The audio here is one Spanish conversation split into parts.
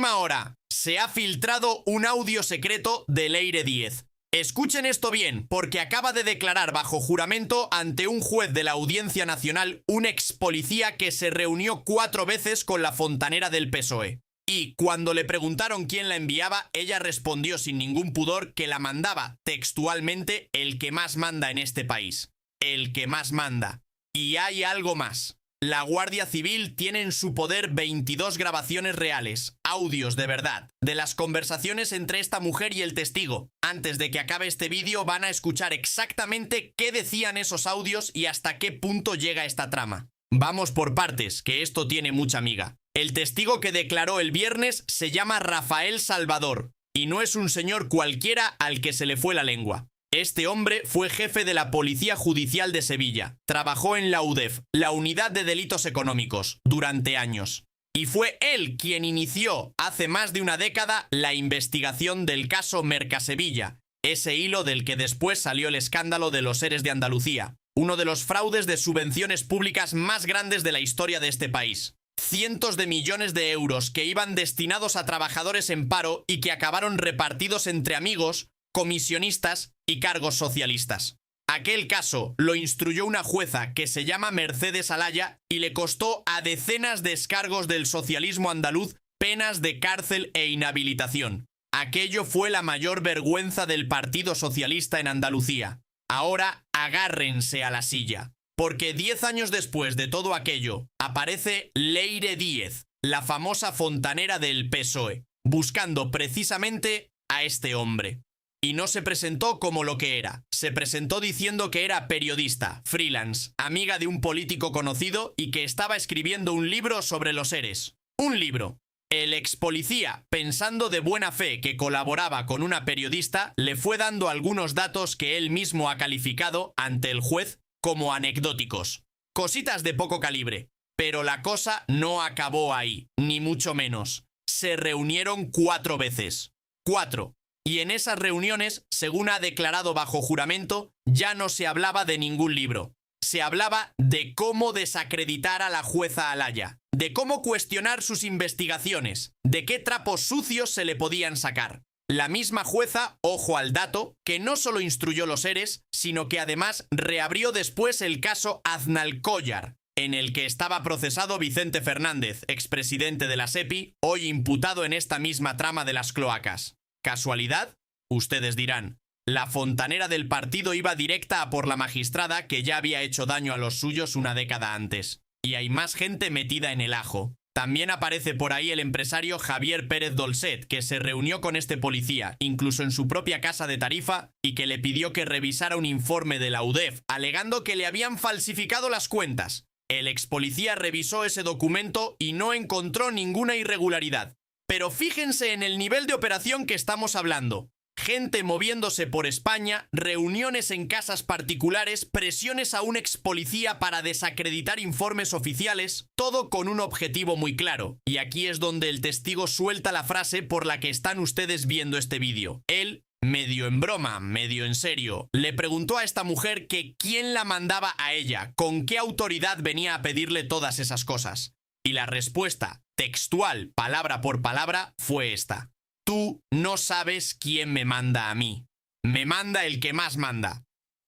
última hora, se ha filtrado un audio secreto de Leire Díez. Escuchen esto bien, porque acaba de declarar bajo juramento ante un juez de la Audiencia Nacional un ex policía que se reunió 4 veces con la fontanera del PSOE. Y cuando le preguntaron quién la enviaba, ella respondió sin ningún pudor que la mandaba textualmente el que más manda en este país. El que más manda. Y hay algo más. La Guardia Civil tiene en su poder 22 grabaciones reales, audios de verdad, de las conversaciones entre esta mujer y el testigo. Antes de que acabe este vídeo van a escuchar exactamente qué decían esos audios y hasta qué punto llega esta trama. Vamos por partes, que esto tiene mucha miga. El testigo que declaró el viernes se llama Rafael Salvador, y no es un señor cualquiera al que se le fue la lengua. Este hombre fue jefe de la Policía Judicial de Sevilla, trabajó en la UDEF, la Unidad de Delitos Económicos, durante años. Y fue él quien inició, hace más de una década, la investigación del caso Mercasevilla, ese hilo del que después salió el escándalo de los ERES de Andalucía, uno de los fraudes de subvenciones públicas más grandes de la historia de este país. Cientos de millones de euros que iban destinados a trabajadores en paro y que acabaron repartidos entre amigos, comisionistas y cargos socialistas. Aquel caso lo instruyó una jueza que se llama Mercedes Alaya y le costó a decenas de excargos del socialismo andaluz penas de cárcel e inhabilitación. Aquello fue la mayor vergüenza del Partido Socialista en Andalucía. Ahora agárrense a la silla, porque 10 años después de todo aquello aparece Leire Díez, la famosa fontanera del PSOE, buscando precisamente a este hombre. Y no se presentó como lo que era. Se presentó diciendo que era periodista, freelance, amiga de un político conocido y que estaba escribiendo un libro sobre los ERES. Un libro. El ex policía, pensando de buena fe que colaboraba con una periodista, le fue dando algunos datos que él mismo ha calificado ante el juez como anecdóticos. Cositas de poco calibre. Pero la cosa no acabó ahí, ni mucho menos. Se reunieron 4 veces. 4. Y en esas reuniones, según ha declarado bajo juramento, ya no se hablaba de ningún libro. Se hablaba de cómo desacreditar a la jueza Alaya, de cómo cuestionar sus investigaciones, de qué trapos sucios se le podían sacar. La misma jueza, ojo al dato, que no solo instruyó los ERES, sino que además reabrió después el caso Aznalcóllar, en el que estaba procesado Vicente Fernández, expresidente de la SEPI, hoy imputado en esta misma trama de las cloacas. ¿Casualidad? Ustedes dirán. La fontanera del partido iba directa a por la magistrada que ya había hecho daño a los suyos una década antes. Y hay más gente metida en el ajo. También aparece por ahí el empresario Javier Pérez Dolcet, que se reunió con este policía, incluso en su propia casa de Tarifa, y que le pidió que revisara un informe de la UDEF, alegando que le habían falsificado las cuentas. El ex policía revisó ese documento y no encontró ninguna irregularidad. Pero fíjense en el nivel de operación que estamos hablando. Gente moviéndose por España, reuniones en casas particulares, presiones a un ex policía para desacreditar informes oficiales, todo con un objetivo muy claro. Y aquí es donde el testigo suelta la frase por la que están ustedes viendo este vídeo. Él, medio en broma, medio en serio, le preguntó a esta mujer que quién la mandaba a ella, con qué autoridad venía a pedirle todas esas cosas. Y la respuesta, textual, palabra por palabra, fue esta. Tú no sabes quién me manda a mí. Me manda el que más manda.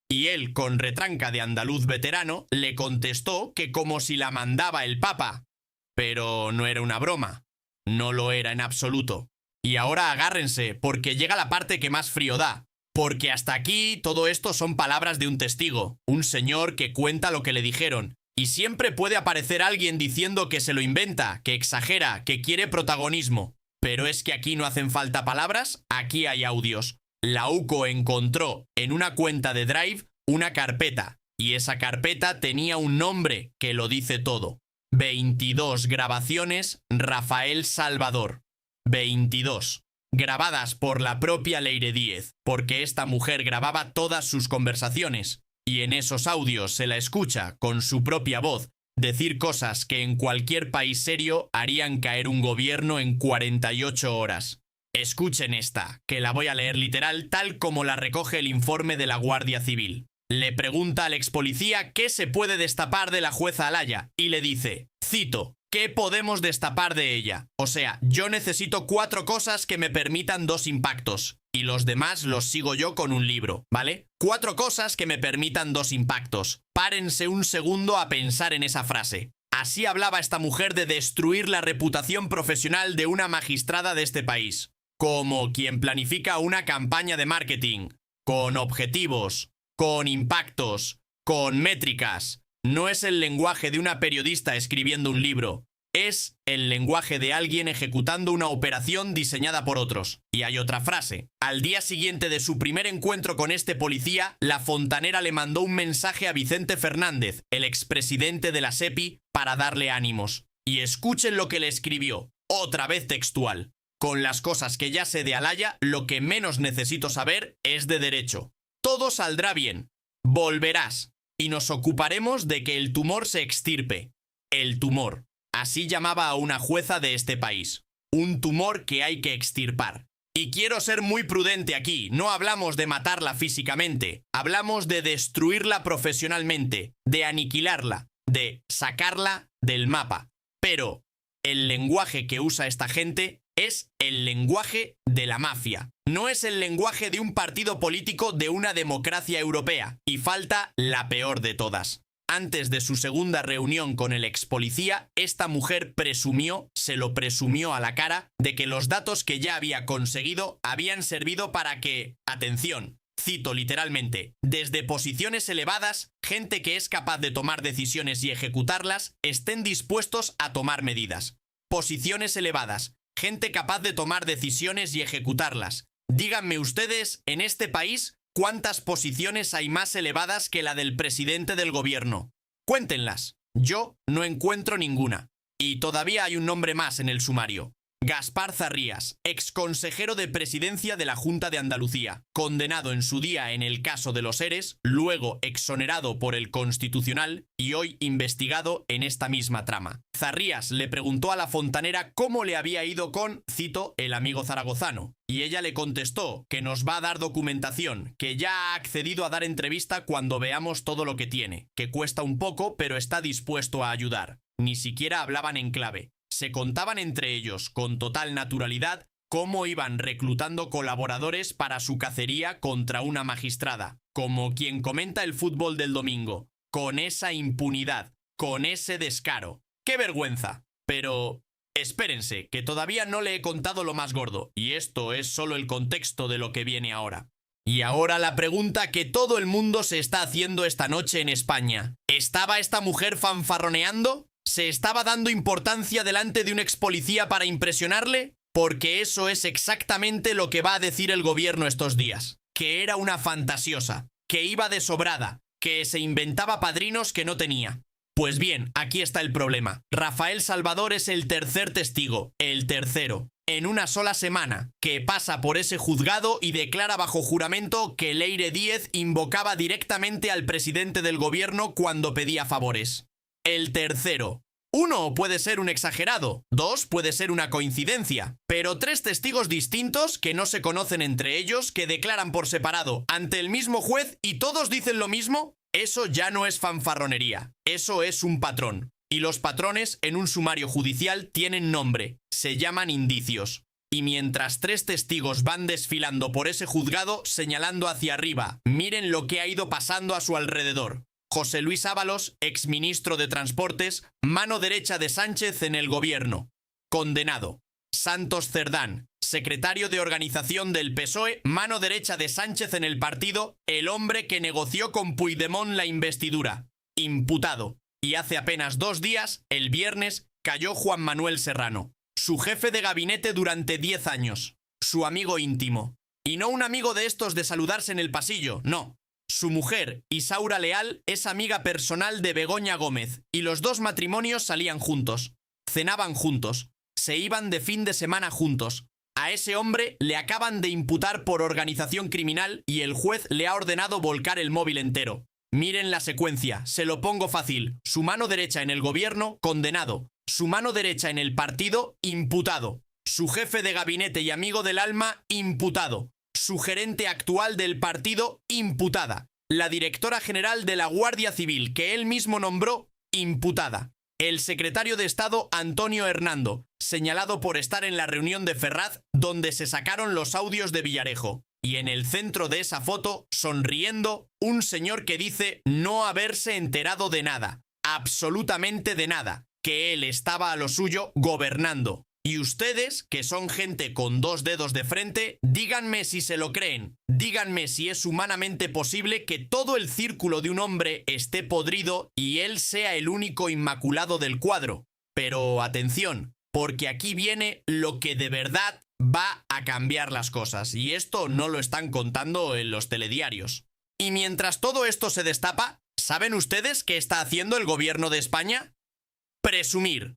Y él, con retranca de andaluz veterano, le contestó que como si la mandaba el Papa. Pero no era una broma. No lo era en absoluto. Y ahora agárrense, porque llega la parte que más frío da. Porque hasta aquí todo esto son palabras de un testigo, un señor que cuenta lo que le dijeron. Y siempre puede aparecer alguien diciendo que se lo inventa, que exagera, que quiere protagonismo. Pero es que aquí no hacen falta palabras, aquí hay audios. La UCO encontró en una cuenta de Drive una carpeta, y esa carpeta tenía un nombre que lo dice todo. 22 grabaciones Rafael Salvador. 22. Grabadas por la propia Leire Díez, porque esta mujer grababa todas sus conversaciones. Y en esos audios se la escucha, con su propia voz, decir cosas que en cualquier país serio harían caer un gobierno en 48 horas. Escuchen esta, que la voy a leer literal tal como la recoge el informe de la Guardia Civil. Le pregunta al ex policía qué se puede destapar de la jueza Alaya y le dice, cito, ¿Qué podemos destapar de ella? O sea, yo necesito 4 cosas que me permitan 2 impactos. Y los demás los sigo yo con un libro, ¿vale? 4 cosas que me permitan 2 impactos. Párense un segundo a pensar en esa frase. Así hablaba esta mujer de destruir la reputación profesional de una magistrada de este país. Como quien planifica una campaña de marketing. Con objetivos, con impactos, con métricas. No es el lenguaje de una periodista escribiendo un libro. Es el lenguaje de alguien ejecutando una operación diseñada por otros. Y hay otra frase. Al día siguiente de su primer encuentro con este policía, la fontanera le mandó un mensaje a Vicente Fernández, el expresidente de la SEPI, para darle ánimos. Y escuchen lo que le escribió, otra vez textual. Con las cosas que ya sé de Alaya, lo que menos necesito saber es de derecho. Todo saldrá bien. Volverás. Y nos ocuparemos de que el tumor se extirpe. El tumor. Así llamaba a una jueza de este país. Un tumor que hay que extirpar. Y quiero ser muy prudente aquí. No hablamos de matarla físicamente. Hablamos de destruirla profesionalmente. De aniquilarla. De sacarla del mapa. Pero el lenguaje que usa esta gente es el lenguaje de la mafia. No es el lenguaje de un partido político de una democracia europea. Y falta la peor de todas. Antes de su segunda reunión con el ex policía, esta mujer se lo presumió a la cara, de que los datos que ya había conseguido habían servido para que, atención, cito literalmente, desde posiciones elevadas, gente que es capaz de tomar decisiones y ejecutarlas, estén dispuestos a tomar medidas. Posiciones elevadas, gente capaz de tomar decisiones y ejecutarlas. Díganme ustedes, en este país, ¿cuántas posiciones hay más elevadas que la del presidente del gobierno? Cuéntenlas. Yo no encuentro ninguna. Y todavía hay un nombre más en el sumario. Gaspar Zarrías, exconsejero de presidencia de la Junta de Andalucía, condenado en su día en el caso de los ERES, luego exonerado por el Constitucional y hoy investigado en esta misma trama. Zarrías le preguntó a la fontanera cómo le había ido con, cito, el amigo zaragozano, y ella le contestó que nos va a dar documentación, que ya ha accedido a dar entrevista cuando veamos todo lo que tiene, que cuesta un poco pero está dispuesto a ayudar. Ni siquiera hablaban en clave. Se contaban entre ellos, con total naturalidad, cómo iban reclutando colaboradores para su cacería contra una magistrada, como quien comenta el fútbol del domingo, con esa impunidad, con ese descaro. ¡Qué vergüenza! Pero espérense, que todavía no le he contado lo más gordo, y esto es solo el contexto de lo que viene ahora. Y ahora la pregunta que todo el mundo se está haciendo esta noche en España. ¿Estaba esta mujer fanfarroneando? ¿Se estaba dando importancia delante de un ex policía para impresionarle? Porque eso es exactamente lo que va a decir el gobierno estos días. Que era una fantasiosa, que iba de sobrada, que se inventaba padrinos que no tenía. Pues bien, aquí está el problema. Rafael Salvador es el tercer testigo, el tercero, en una sola semana, que pasa por ese juzgado y declara bajo juramento que Leire Díez invocaba directamente al presidente del gobierno cuando pedía favores. El tercero. 1 puede ser un exagerado, 2 puede ser una coincidencia, pero 3 testigos distintos que no se conocen entre ellos, que declaran por separado ante el mismo juez y todos dicen lo mismo, eso ya no es fanfarronería, eso es un patrón. Y los patrones en un sumario judicial tienen nombre, se llaman indicios. Y mientras 3 testigos van desfilando por ese juzgado señalando hacia arriba, miren lo que ha ido pasando a su alrededor. José Luis Ábalos, exministro de Transportes, mano derecha de Sánchez en el gobierno. Condenado. Santos Cerdán, secretario de organización del PSOE, mano derecha de Sánchez en el partido, el hombre que negoció con Puigdemont la investidura. Imputado. Y hace apenas 2 días, el viernes, cayó Juan Manuel Serrano, su jefe de gabinete durante 10 años, su amigo íntimo. Y no un amigo de estos de saludarse en el pasillo, no. Su mujer, Isaura Leal, es amiga personal de Begoña Gómez, y los 2 matrimonios salían juntos, cenaban juntos, se iban de fin de semana juntos. A ese hombre le acaban de imputar por organización criminal y el juez le ha ordenado volcar el móvil entero. Miren la secuencia, se lo pongo fácil. Su mano derecha en el gobierno, condenado. Su mano derecha en el partido, imputado. Su jefe de gabinete y amigo del alma, imputado. Su gerente actual del partido, imputada. La directora general de la Guardia Civil, que él mismo nombró, imputada. El secretario de Estado Antonio Hernando, señalado por estar en la reunión de Ferraz donde se sacaron los audios de Villarejo. Y en el centro de esa foto, sonriendo, un señor que dice no haberse enterado de nada, absolutamente de nada, que él estaba a lo suyo gobernando. Y ustedes, que son gente con 2 dedos de frente, díganme si se lo creen. Díganme si es humanamente posible que todo el círculo de un hombre esté podrido y él sea el único inmaculado del cuadro. Pero atención, porque aquí viene lo que de verdad va a cambiar las cosas. Y esto no lo están contando en los telediarios. Y mientras todo esto se destapa, ¿saben ustedes qué está haciendo el gobierno de España? Presumir.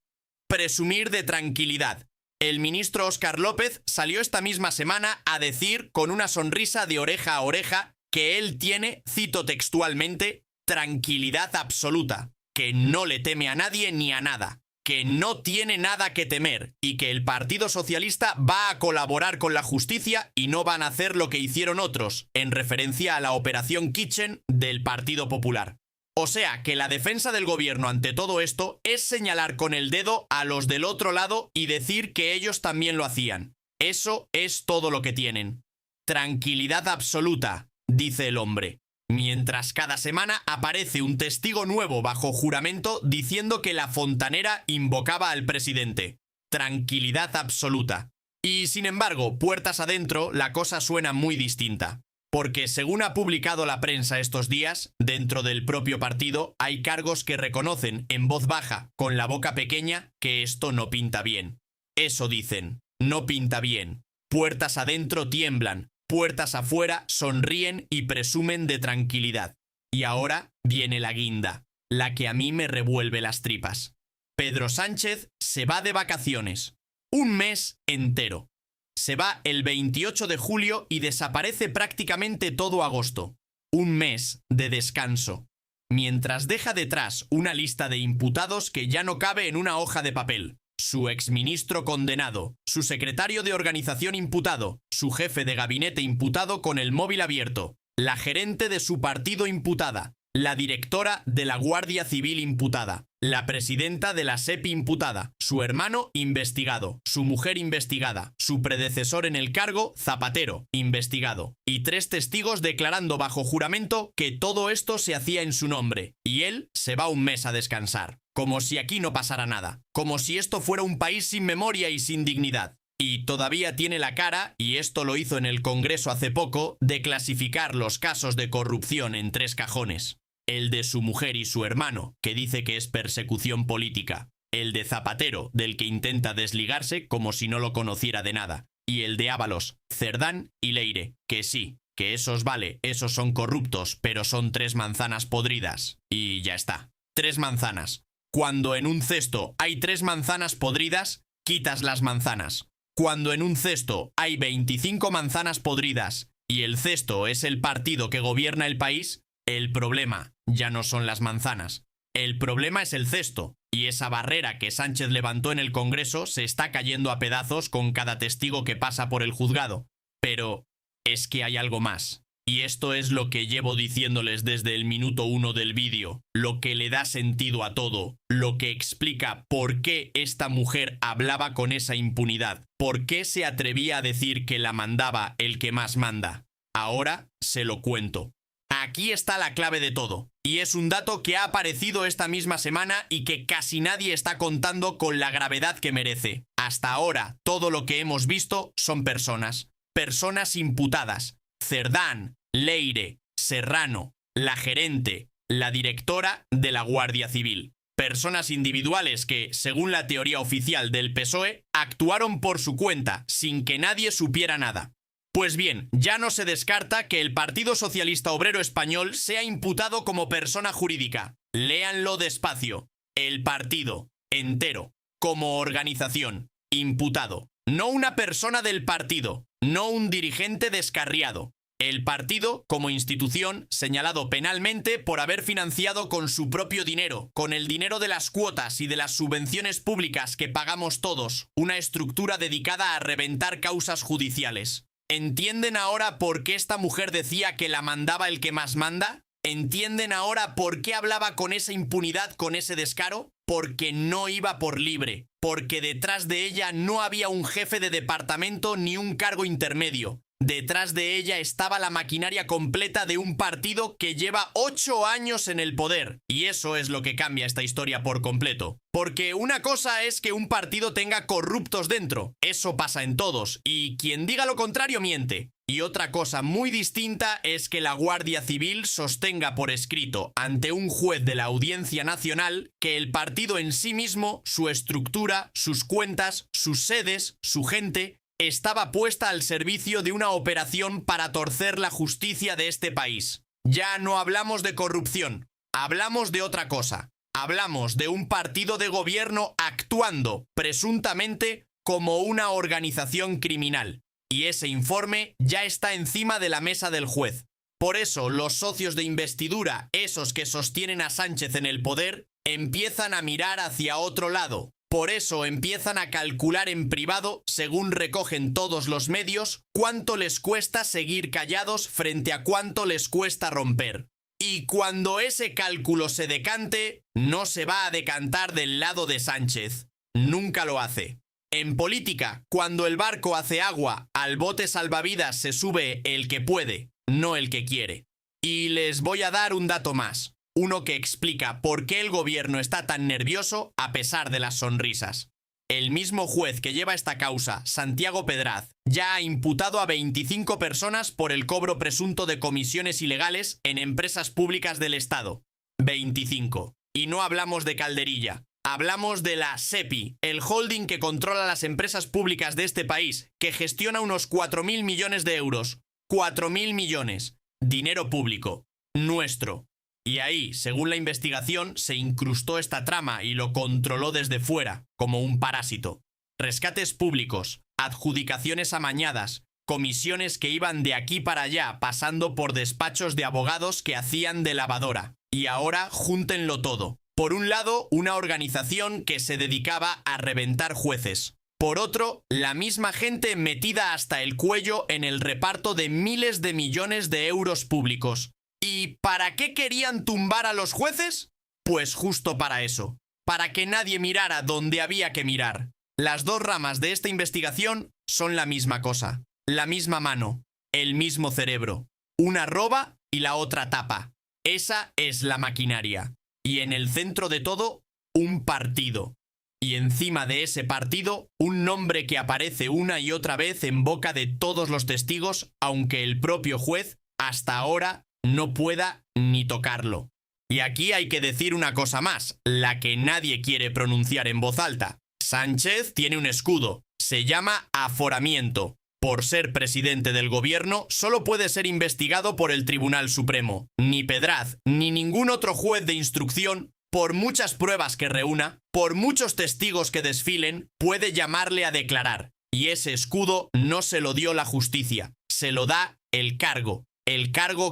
Presumir de tranquilidad. El ministro Óscar López salió esta misma semana a decir con una sonrisa de oreja a oreja que él tiene, cito textualmente, tranquilidad absoluta, que no le teme a nadie ni a nada, que no tiene nada que temer y que el Partido Socialista va a colaborar con la justicia y no van a hacer lo que hicieron otros, en referencia a la Operación Kitchen del Partido Popular. O sea, que la defensa del gobierno ante todo esto es señalar con el dedo a los del otro lado y decir que ellos también lo hacían. Eso es todo lo que tienen. Tranquilidad absoluta, dice el hombre. Mientras cada semana aparece un testigo nuevo bajo juramento diciendo que la fontanera invocaba al presidente. Tranquilidad absoluta. Y sin embargo, puertas adentro, la cosa suena muy distinta. Porque según ha publicado la prensa estos días, dentro del propio partido hay cargos que reconocen en voz baja, con la boca pequeña, que esto no pinta bien. Eso dicen, no pinta bien. Puertas adentro tiemblan, puertas afuera sonríen y presumen de tranquilidad. Y ahora viene la guinda, la que a mí me revuelve las tripas. Pedro Sánchez se va de vacaciones. Un mes entero. Se va el 28 de julio y desaparece prácticamente todo agosto. Un mes de descanso. Mientras deja detrás una lista de imputados que ya no cabe en una hoja de papel. Su exministro condenado, su secretario de organización imputado, su jefe de gabinete imputado con el móvil abierto, la gerente de su partido imputada, la directora de la Guardia Civil imputada, la presidenta de la SEPI imputada, su hermano investigado, su mujer investigada, su predecesor en el cargo, Zapatero, investigado, y 3 testigos declarando bajo juramento que todo esto se hacía en su nombre, y él se va un mes a descansar, como si aquí no pasara nada, como si esto fuera un país sin memoria y sin dignidad. Y todavía tiene la cara, y esto lo hizo en el Congreso hace poco, de clasificar los casos de corrupción en 3 cajones. El de su mujer y su hermano, que dice que es persecución política. El de Zapatero, del que intenta desligarse como si no lo conociera de nada. Y el de Ábalos, Cerdán y Leire, que sí, que esos vale, esos son corruptos, pero son 3 manzanas podridas. Y ya está. 3 manzanas. Cuando en un cesto hay 3 manzanas podridas, quitas las manzanas. Cuando en un cesto hay 25 manzanas podridas y el cesto es el partido que gobierna el país, el problema ya no son las manzanas. El problema es el cesto, y esa barrera que Sánchez levantó en el Congreso se está cayendo a pedazos con cada testigo que pasa por el juzgado. Pero es que hay algo más. Y esto es lo que llevo diciéndoles desde el minuto 1 del vídeo, lo que le da sentido a todo, lo que explica por qué esta mujer hablaba con esa impunidad, por qué se atrevía a decir que la mandaba el que más manda. Ahora se lo cuento. Aquí está la clave de todo, y es un dato que ha aparecido esta misma semana y que casi nadie está contando con la gravedad que merece. Hasta ahora, todo lo que hemos visto son personas. Personas imputadas. Cerdán, Leire, Serrano, la gerente, la directora de la Guardia Civil. Personas individuales que, según la teoría oficial del PSOE, actuaron por su cuenta, sin que nadie supiera nada. Pues bien, ya no se descarta que el Partido Socialista Obrero Español sea imputado como persona jurídica. Léanlo despacio. El partido, entero, como organización, imputado. No una persona del partido, no un dirigente descarriado. El partido, como institución, señalado penalmente por haber financiado con su propio dinero, con el dinero de las cuotas y de las subvenciones públicas que pagamos todos, una estructura dedicada a reventar causas judiciales. ¿Entienden ahora por qué esta mujer decía que la mandaba el que más manda? ¿Entienden ahora por qué hablaba con esa impunidad, con ese descaro? porque no iba por libre, porque detrás de ella no había un jefe de departamento ni un cargo intermedio. Detrás de ella estaba la maquinaria completa de un partido que lleva 8 años en el poder. Y eso es lo que cambia esta historia por completo. Porque una cosa es que un partido tenga corruptos dentro. Eso pasa en todos. Y quien diga lo contrario miente. Y otra cosa muy distinta es que la Guardia Civil sostenga por escrito ante un juez de la Audiencia Nacional que el partido en sí mismo, su estructura, sus cuentas, sus sedes, su gente, estaba puesta al servicio de una operación para torcer la justicia de este país. Ya no hablamos de corrupción, hablamos de otra cosa. Hablamos de un partido de gobierno actuando, presuntamente, como una organización criminal. Y ese informe ya está encima de la mesa del juez. Por eso, los socios de investidura, esos que sostienen a Sánchez en el poder, empiezan a mirar hacia otro lado. Por eso empiezan a calcular en privado, según recogen todos los medios, cuánto les cuesta seguir callados frente a cuánto les cuesta romper. Y cuando ese cálculo se decante, no se va a decantar del lado de Sánchez. Nunca lo hace. En política, cuando el barco hace agua, al bote salvavidas se sube el que puede, no el que quiere. Y les voy a dar un dato más. Uno que explica por qué el gobierno está tan nervioso a pesar de las sonrisas. El mismo juez que lleva esta causa, Santiago Pedraz, ya ha imputado a 25 personas por el cobro presunto de comisiones ilegales en empresas públicas del Estado. 25. Y no hablamos de Calderilla. Hablamos de la SEPI, el holding que controla las empresas públicas de este país, que gestiona unos 4.000 millones de euros. 4.000 millones. Dinero público. Nuestro. Y ahí, según la investigación, se incrustó esta trama y lo controló desde fuera, como un parásito. Rescates públicos, adjudicaciones amañadas, comisiones que iban de aquí para allá, pasando por despachos de abogados que hacían de lavadora. Y ahora, júntenlo todo. Por un lado, una organización que se dedicaba a reventar jueces. Por otro, la misma gente metida hasta el cuello en el reparto de miles de millones de euros públicos. ¿Y para qué querían tumbar a los jueces? Pues justo para eso, para que nadie mirara donde había que mirar. Las dos ramas de esta investigación son la misma cosa, la misma mano, el mismo cerebro. Una roba y la otra tapa. Esa es la maquinaria. Y en el centro de todo, un partido. Y encima de ese partido, un nombre que aparece una y otra vez en boca de todos los testigos, aunque el propio juez, hasta ahora, no pueda ni tocarlo. Y aquí hay que decir una cosa más, la que nadie quiere pronunciar en voz alta. Sánchez tiene un escudo, se llama aforamiento. Por ser presidente del gobierno, solo puede ser investigado por el Tribunal Supremo. Ni Pedraz, ni ningún otro juez de instrucción, por muchas pruebas que reúna, por muchos testigos que desfilen, puede llamarle a declarar. Y ese escudo no se lo dio la justicia, se lo da el cargo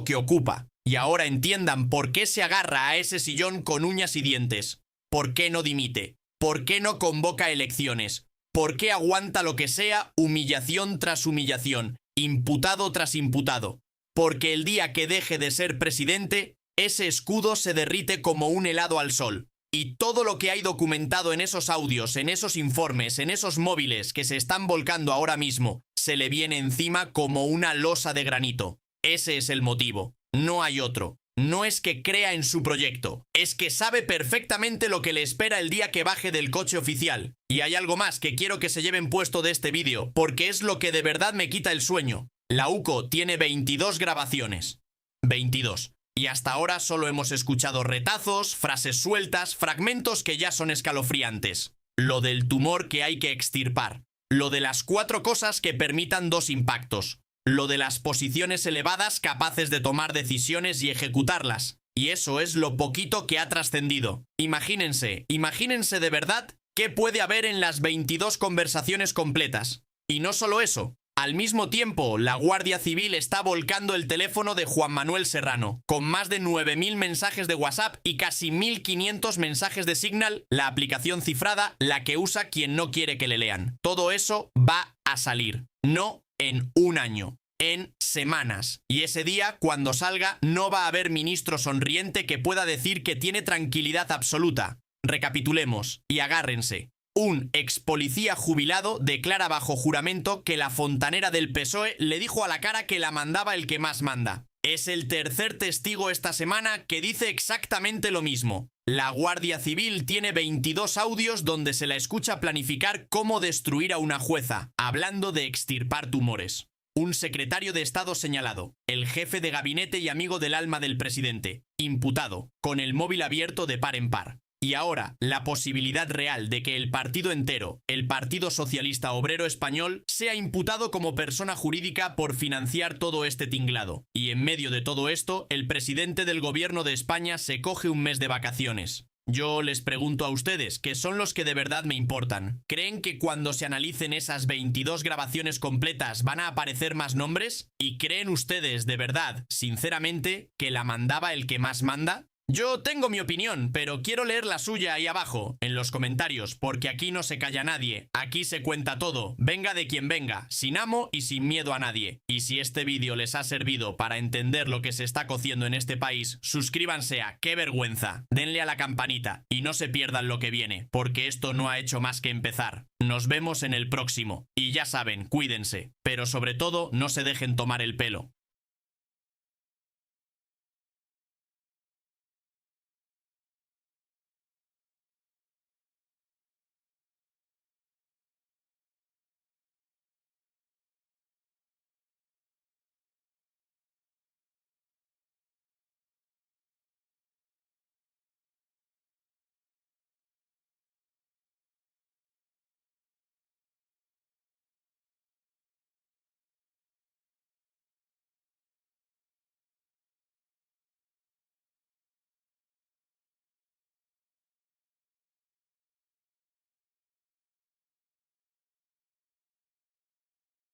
que ocupa. Y ahora entiendan por qué se agarra a ese sillón con uñas y dientes. ¿Por qué no dimite? ¿Por qué no convoca elecciones? ¿Por qué aguanta lo que sea, humillación tras humillación, imputado tras imputado? Porque el día que deje de ser presidente, ese escudo se derrite como un helado al sol. Y todo lo que hay documentado en esos audios, en esos informes, en esos móviles que se están volcando ahora mismo, se le viene encima como una losa de granito. Ese es el motivo, no hay otro. No es que crea en su proyecto, es que sabe perfectamente lo que le espera el día que baje del coche oficial. Y hay algo más que quiero que se lleven puesto de este vídeo, porque es lo que de verdad me quita el sueño. La UCO tiene 22 grabaciones. 22. Y hasta ahora solo hemos escuchado retazos, frases sueltas, fragmentos que ya son escalofriantes. Lo del tumor que hay que extirpar. Lo de las 4 cosas que permitan 2 impactos. Lo de las posiciones elevadas capaces de tomar decisiones y ejecutarlas. Y eso es lo poquito que ha trascendido. Imagínense de verdad qué puede haber en las 22 conversaciones completas. Y no solo eso. Al mismo tiempo, la Guardia Civil está volcando el teléfono de Juan Manuel Serrano, con más de 9.000 mensajes de WhatsApp y casi 1.500 mensajes de Signal, la aplicación cifrada, la que usa quien no quiere que le lean. Todo eso va a salir. No en un año, en semanas. Y ese día, cuando salga, no va a haber ministro sonriente que pueda decir que tiene tranquilidad absoluta. Recapitulemos y agárrense. Un ex policía jubilado declara bajo juramento que la fontanera del PSOE le dijo a la cara que la mandaba el que más manda. Es el tercer testigo esta semana que dice exactamente lo mismo. La Guardia Civil tiene 22 audios donde se la escucha planificar cómo destruir a una jueza, hablando de extirpar tumores. Un secretario de Estado señalado, el jefe de gabinete y amigo del alma del presidente, imputado, con el móvil abierto de par en par. Y ahora, la posibilidad real de que el partido entero, el Partido Socialista Obrero Español, sea imputado como persona jurídica por financiar todo este tinglado. Y en medio de todo esto, el presidente del gobierno de España se coge un mes de vacaciones. Yo les pregunto a ustedes, que son los que de verdad me importan, ¿creen que cuando se analicen esas 22 grabaciones completas van a aparecer más nombres? ¿Y creen ustedes de verdad, sinceramente, que la mandaba el que más manda? Yo tengo mi opinión, pero quiero leer la suya ahí abajo, en los comentarios, porque aquí no se calla nadie, aquí se cuenta todo, venga de quien venga, sin amo y sin miedo a nadie. Y si este vídeo les ha servido para entender lo que se está cociendo en este país, suscríbanse a ¡Qué vergüenza! Denle a la campanita y no se pierdan lo que viene, porque esto no ha hecho más que empezar. Nos vemos en el próximo. Y ya saben, cuídense, pero sobre todo no se dejen tomar el pelo.